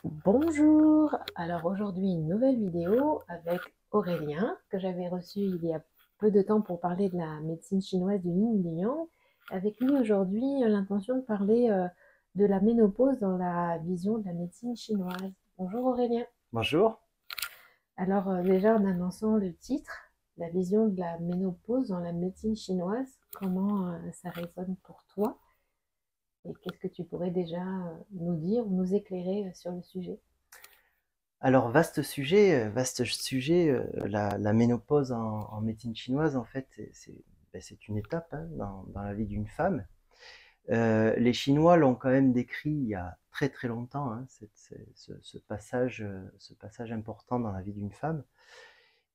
Bonjour, alors aujourd'hui une nouvelle vidéo avec Aurélien que j'avais reçu il y a peu de temps pour parler de la médecine chinoise du yin et du yang. Avec lui aujourd'hui l'intention de parler de la ménopause dans la vision de la médecine chinoise. Bonjour Aurélien. Bonjour. Alors déjà en annonçant le titre, la vision de la ménopause dans la médecine chinoise, comment ça résonne pour toi et qu'est-ce que tu pourrais déjà nous dire ou nous éclairer sur le sujet? Alors vaste sujet. La ménopause en médecine chinoise, en fait, c'est une étape hein, dans la vie d'une femme. Les Chinois l'ont quand même décrit il y a très très longtemps, hein, ce passage important dans la vie d'une femme.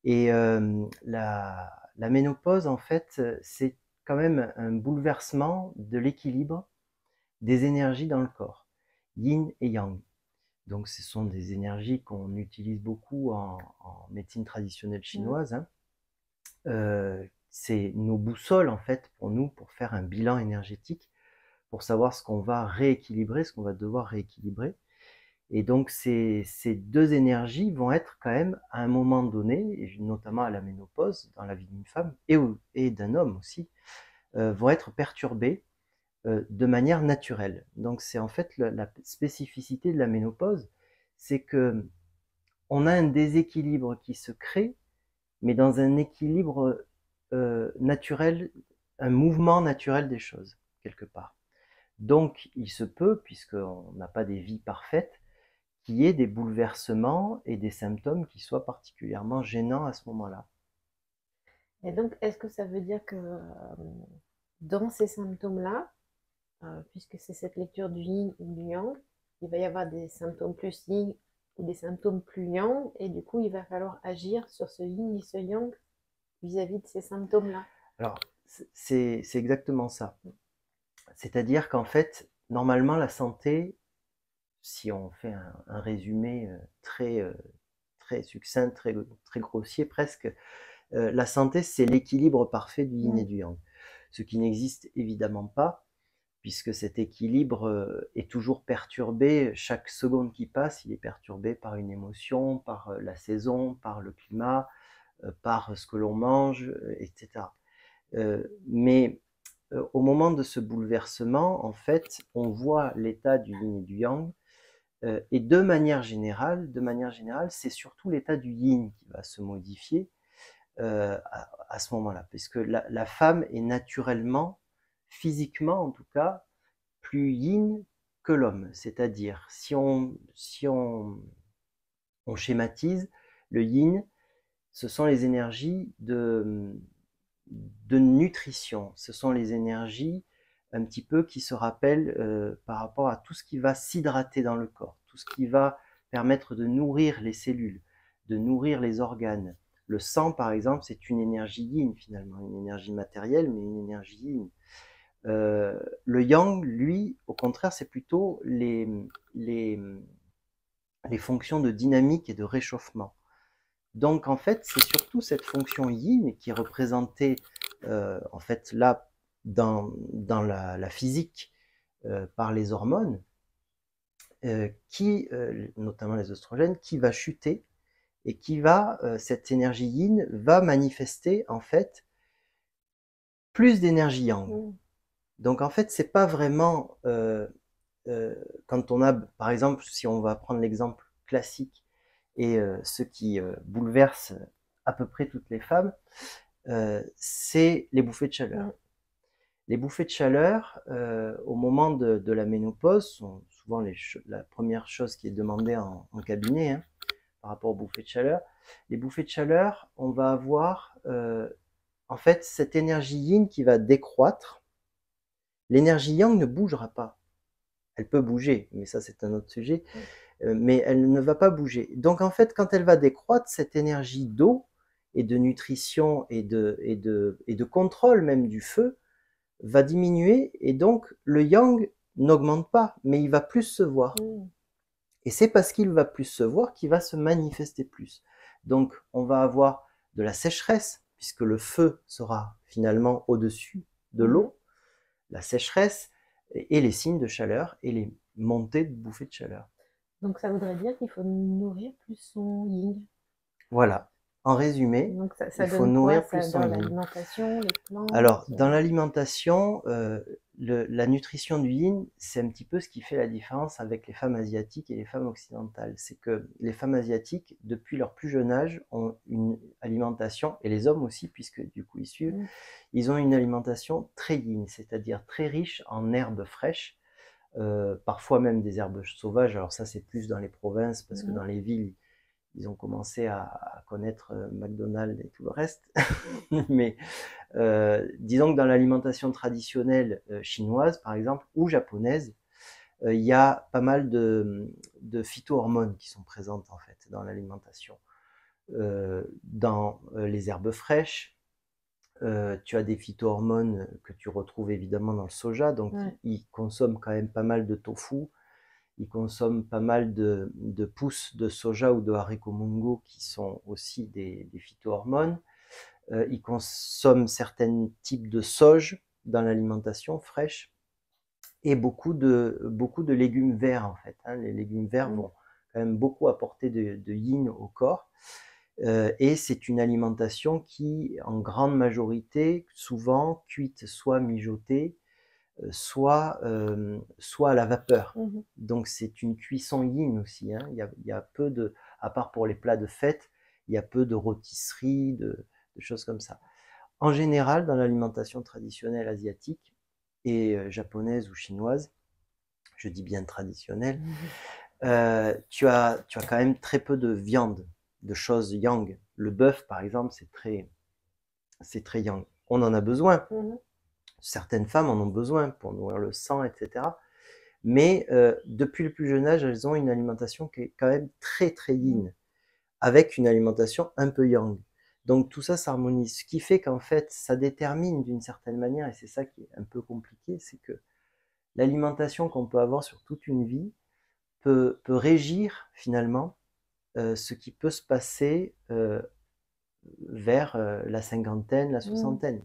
Et la ménopause, en fait, c'est quand même un bouleversement de l'équilibre des énergies dans le corps, yin et yang. Donc, ce sont des énergies qu'on utilise beaucoup en médecine traditionnelle Mm. chinoise, hein. C'est nos boussoles, en fait, pour nous, pour faire un bilan énergétique, pour savoir ce qu'on va rééquilibrer, ce qu'on va devoir rééquilibrer. Et donc, ces deux énergies vont être quand même, à un moment donné, et notamment à la ménopause, dans la vie d'une femme, et d'un homme aussi, vont être perturbées de manière naturelle. Donc, c'est en fait la spécificité de la ménopause, c'est que on a un déséquilibre qui se crée, mais dans un équilibre naturel, un mouvement naturel des choses, quelque part. Donc, il se peut, puisqu'on n'a pas des vies parfaites, qu'il y ait des bouleversements et des symptômes qui soient particulièrement gênants à ce moment-là. Et donc, est-ce que ça veut dire que dans ces symptômes-là, puisque c'est cette lecture du yin ou du yang, il va y avoir des symptômes plus yin ou des symptômes plus yang, et du coup, il va falloir agir sur ce yin et ce yang vis-à-vis de ces symptômes-là. Alors, c'est exactement ça. C'est-à-dire qu'en fait, normalement, la santé, si on fait un résumé très succinct, très grossier presque, la santé, c'est l'équilibre parfait du yin et Mm. du yang. Ce qui n'existe évidemment pas, puisque cet équilibre est toujours perturbé. Chaque seconde qui passe, il est perturbé par une émotion, par la saison, par le climat, par ce que l'on mange, etc. Mais au moment de ce bouleversement, en fait, on voit l'état du yin et du yang. Et de manière générale, c'est surtout l'état du yin qui va se modifier à ce moment-là, puisque la femme est naturellement, physiquement en tout cas, plus yin que l'homme. C'est-à-dire, si on schématise, le yin, ce sont les énergies de nutrition, ce sont les énergies un petit peu qui se rappellent par rapport à tout ce qui va s'hydrater dans le corps, tout ce qui va permettre de nourrir les cellules, de nourrir les organes. Le sang, par exemple, c'est une énergie yin finalement, une énergie matérielle, mais une énergie yin. Le yang, lui, au contraire, c'est plutôt les, les fonctions de dynamique et de réchauffement. Donc en fait, c'est surtout cette fonction yin qui est représentée en fait là dans la physique par les hormones, notamment les oestrogènes, qui va chuter et cette énergie yin va manifester en fait plus d'énergie yang. Mm. Donc en fait, c'est pas vraiment quand on a, par exemple, si on va prendre l'exemple classique et ce qui bouleverse à peu près toutes les femmes, c'est les bouffées de Mm. chaleur. Les bouffées de chaleur, au moment de la ménopause, sont souvent la première chose qui est demandée en cabinet hein, par rapport aux bouffées de chaleur. Les bouffées de chaleur, on va avoir en fait cette énergie yin qui va décroître. L'énergie yang ne bougera pas. Elle peut bouger, mais ça c'est un autre sujet. Mm. Mais elle ne va pas bouger. Donc en fait, quand elle va décroître, cette énergie d'eau et de nutrition et de contrôle même du feu va diminuer et donc le yang n'augmente pas, mais il va plus se voir. Mm. Et c'est parce qu'il va plus se voir qu'il va se manifester plus. Donc on va avoir de la sécheresse, puisque le feu sera finalement au-dessus de Mhm. l'eau, la sécheresse et les signes de chaleur et les montées de bouffées de chaleur. Donc ça voudrait dire qu'il faut nourrir plus son yin. Voilà. En résumé, Donc ça il faut donne quoi nourrir plus ça, son dans yin. l'alimentation, les Alors, plantes? dans l'alimentation, la nutrition du yin, c'est un petit peu ce qui fait la différence avec les femmes asiatiques et les femmes occidentales. C'est que les femmes asiatiques, depuis leur plus jeune âge, ont une alimentation, et les hommes aussi, puisque du coup ils suivent, ils ont une alimentation très yin, c'est-à-dire très riche en herbes fraîches, parfois même des herbes sauvages. Alors ça, c'est plus dans les provinces, parce que dans les villes, ils ont commencé à connaître McDonald's et tout le reste. Mais disons que dans l'alimentation traditionnelle chinoise, par exemple, ou japonaise, il y a pas mal de phytohormones qui sont présentes en fait dans l'alimentation. Dans les herbes fraîches, tu as des phytohormones que tu retrouves évidemment dans le soja, donc ils consomment quand même pas mal de tofu, ils consomment pas mal de pousses de soja ou de haricots mungo qui sont aussi des phytohormones. Ils consomment certains types de sauge dans l'alimentation fraîche et beaucoup de légumes verts en fait. Les légumes verts vont quand même beaucoup apporter de yin au corps. Et c'est une alimentation qui, en grande majorité, souvent cuite soit mijotée, soit à la vapeur. Donc c'est une cuisson yin aussi. Il y a peu de, à part pour les plats de fête, il y a peu de rôtisserie, de choses comme ça. En général, dans l'alimentation traditionnelle asiatique et japonaise ou chinoise, je dis bien traditionnelle, tu as quand même très peu de viande, de choses yang. Le bœuf, par exemple, c'est très yang. On en a besoin. Certaines femmes en ont besoin pour nourrir le sang, etc. Mais depuis le plus jeune âge, elles ont une alimentation qui est quand même très très yin, avec une alimentation un peu yang. Donc tout ça s'harmonise, ce qui fait qu'en fait, ça détermine d'une certaine manière, et c'est ça qui est un peu compliqué, c'est que l'alimentation qu'on peut avoir sur toute une vie peut régir finalement ce qui peut se passer vers la cinquantaine, la soixantaine.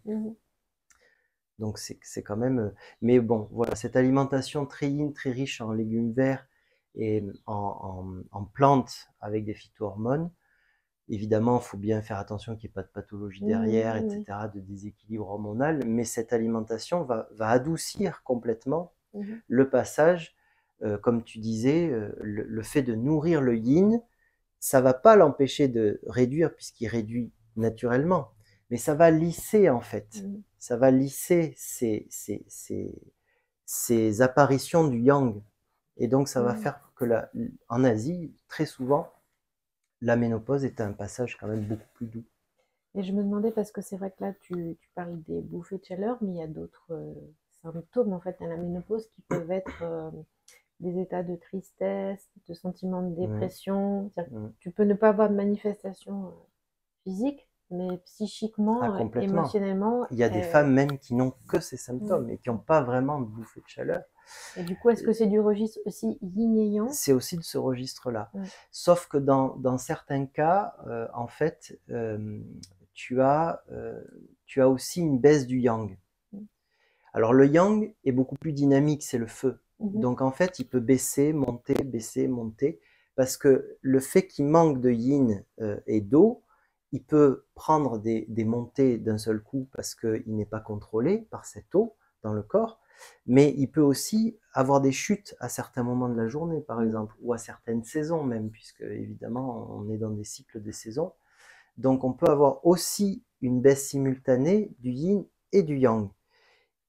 Donc c'est quand même... Mais bon, voilà, cette alimentation très yin, très riche en légumes verts et en plantes avec des phytohormones, évidemment, il faut bien faire attention qu'il n'y ait pas de pathologie derrière, etc., de déséquilibre hormonal, mais cette alimentation va adoucir complètement le passage, comme tu disais, le fait de nourrir le yin, ça ne va pas l'empêcher de réduire, puisqu'il réduit naturellement, mais ça va lisser en fait, ça va lisser ces apparitions du yang, et donc ça va faire que en Asie, très souvent, la ménopause est un passage quand même beaucoup plus doux. Et je me demandais, parce que c'est vrai que là, tu parles des bouffées de chaleur, mais il y a d'autres symptômes en fait à la ménopause qui peuvent être des états de tristesse, de sentiments de dépression. Tu peux ne pas avoir de manifestation physique, mais psychiquement, complètement. émotionnellement. Il y a des femmes même qui n'ont que ces symptômes et qui n'ont pas vraiment de bouffées de chaleur. Et du coup, est-ce que c'est du registre aussi yin et yang? C'est aussi de ce registre-là. Sauf que dans certains cas, en fait, tu as aussi une baisse du yang. Alors le yang est beaucoup plus dynamique, c'est le feu. Donc en fait, il peut baisser, monter, parce que le fait qu'il manque de yin et d'eau, il peut prendre des montées d'un seul coup parce qu'il n'est pas contrôlé par cette eau dans le corps, mais il peut aussi avoir des chutes à certains moments de la journée, par exemple, ou à certaines saisons même, puisque évidemment on est dans des cycles des saisons. Donc on peut avoir aussi une baisse simultanée du yin et du yang.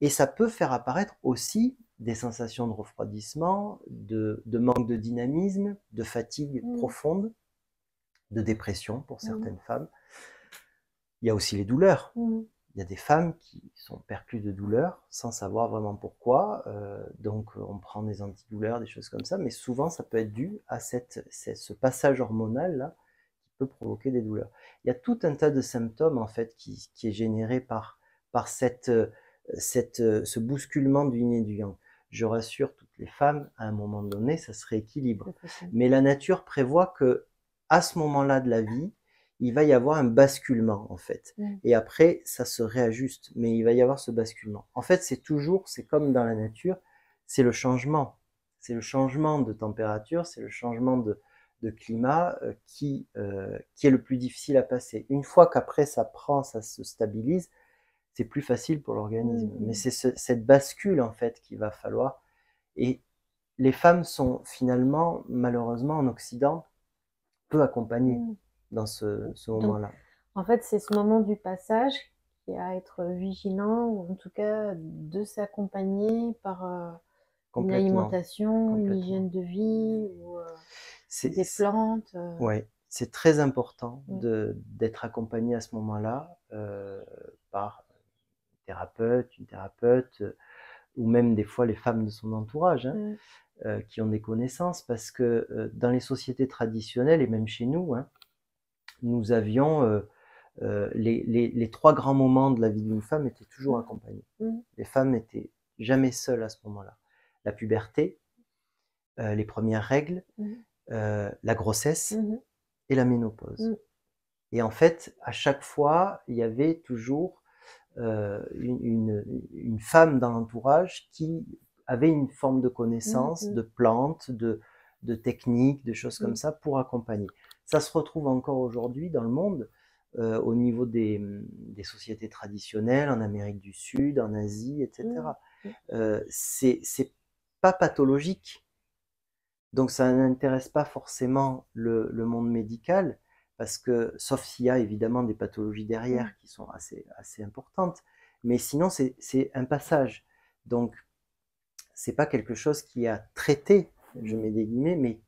Et ça peut faire apparaître aussi des sensations de refroidissement, de manque de dynamisme, de fatigue profonde, de dépression pour certaines femmes. Il y a aussi les douleurs. Il y a des femmes qui sont percluses de douleurs sans savoir vraiment pourquoi. Donc on prend des antidouleurs, des choses comme ça, mais souvent ça peut être dû à ce passage hormonal là qui peut provoquer des douleurs. Il y a tout un tas de symptômes en fait qui est généré par ce bousculement du yin et du yang. Je rassure toutes les femmes, à un moment donné, ça se rééquilibre. Mais la nature prévoit que à ce moment-là de la vie, il va y avoir un basculement en fait. Et après, ça se réajuste, mais il va y avoir ce basculement. En fait, c'est comme dans la nature, c'est le changement. C'est le changement de température, c'est le changement de climat qui est le plus difficile à passer. Une fois qu'après ça prend, ça se stabilise, c'est plus facile pour l'organisme. Mais c'est cette bascule en fait qu'il va falloir. Et les femmes sont finalement, malheureusement en Occident, peu accompagnées dans ce moment-là. En fait, c'est ce moment du passage qui a à être vigilant, ou en tout cas de s'accompagner par une alimentation, une hygiène de vie, ou des plantes. Ouais, c'est très important d'être accompagné à ce moment-là par une thérapeute, ou même des fois les femmes de son entourage qui ont des connaissances, parce que dans les sociétés traditionnelles et même chez nous, nous avions les 3 grands moments de la vie d'une femme étaient toujours accompagnés. Les femmes n'étaient jamais seules à ce moment-là. La puberté, les premières règles, la grossesse et la ménopause. Et en fait, à chaque fois, il y avait toujours une femme dans l'entourage qui avait une forme de connaissance, de plantes, de techniques, de choses comme ça pour accompagner. Ça se retrouve encore aujourd'hui dans le monde, au niveau des sociétés traditionnelles, en Amérique du Sud, en Asie, etc. C'est pas pathologique. Donc ça n'intéresse pas forcément le monde médical, parce que, sauf s'il y a évidemment des pathologies derrière qui sont assez importantes, mais sinon c'est un passage. Donc c'est pas quelque chose qui est à traiter, je mets des guillemets, mais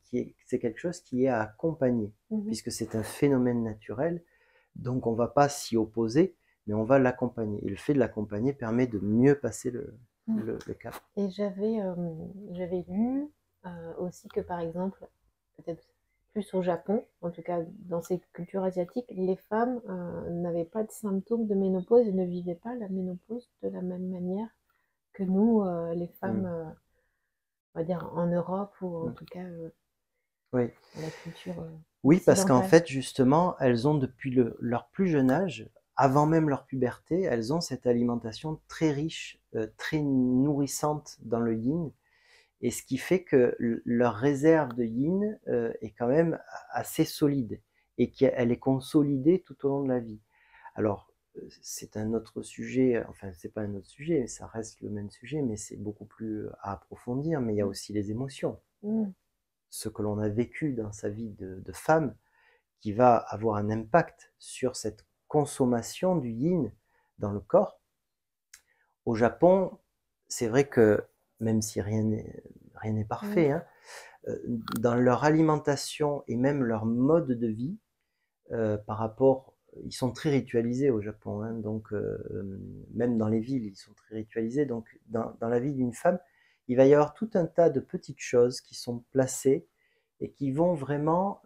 c'est quelque chose qui est à accompagner, puisque c'est un phénomène naturel, donc on va pas s'y opposer, mais on va l'accompagner. Et le fait de l'accompagner permet de mieux passer le cap. Et j'avais lu aussi que, par exemple, peut-être plus au Japon, en tout cas dans ces cultures asiatiques, les femmes n'avaient pas de symptômes de ménopause et ne vivaient pas la ménopause de la même manière que nous, les femmes, on va dire en Europe, ou en tout cas oui. la culture oui, parce qu'en fait, justement, elles ont depuis leur plus jeune âge, avant même leur puberté, elles ont cette alimentation très riche, très nourrissante dans le yin, et ce qui fait que leur réserve de yin est quand même assez solide, et qu'elle est consolidée tout au long de la vie. Alors, c'est un autre sujet, enfin, c'est pas un autre sujet, ça reste le même sujet, mais c'est beaucoup plus à approfondir, mais il y a aussi les émotions. Ce que l'on a vécu dans sa vie de femme, qui va avoir un impact sur cette consommation du yin dans le corps. Au Japon, c'est vrai que, même si rien n'est parfait, dans leur alimentation et même leur mode de vie, par rapport, ils sont très ritualisés au Japon, donc même dans les villes, ils sont très ritualisés. Donc dans la vie d'une femme, il va y avoir tout un tas de petites choses qui sont placées et qui vont vraiment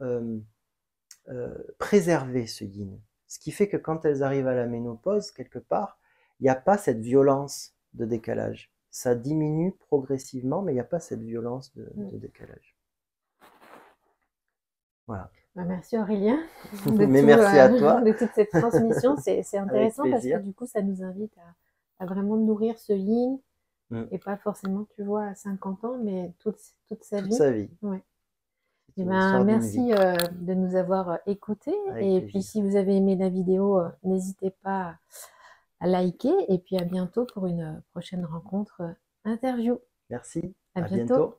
préserver ce yin. Ce qui fait que quand elles arrivent à la ménopause, quelque part, il n'y a pas cette violence de décalage. Ça diminue progressivement, mais il n'y a pas cette violence de décalage. Voilà. Merci Aurélien mais merci à toi de toute cette transmission. C'est intéressant parce que du coup, ça nous invite à vraiment nourrir ce yin, et pas forcément, tu vois, à 50 ans, mais toute sa vie. Toute sa vie. Ouais. Et merci de nous avoir écoutés. Et puis, si vous avez aimé la vidéo, n'hésitez pas à liker. Et puis, à bientôt pour une prochaine rencontre interview. Merci. À bientôt.